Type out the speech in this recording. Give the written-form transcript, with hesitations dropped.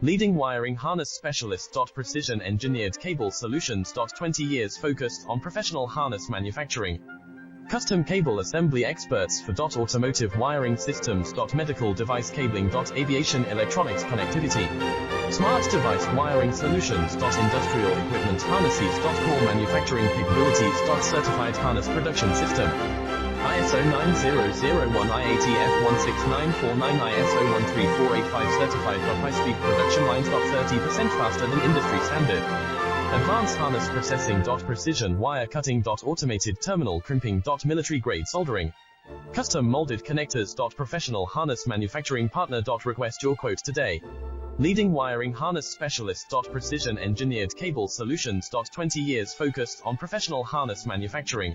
Leading wiring harness specialist. Precision engineered cable solutions. 20 years focused on professional harness manufacturing. Custom cable assembly experts for automotive wiring systems. Medical device cabling. Aviation electronics connectivity. Smart device wiring solutions. Industrial equipment harnesses. Core manufacturing capabilities. Certified harness production system. ISO 9001 IATF 16949 ISO 13485 certified. High-speed production lines. 30% faster than industry standard. Advanced harness processing. Precision wire cutting. Automated terminal crimping. Military grade soldering. Custom molded connectors. Professional harness manufacturing partner. Request your quote today. Leading wiring harness specialist. Precision engineered cable solutions. 20 years focused on professional harness manufacturing.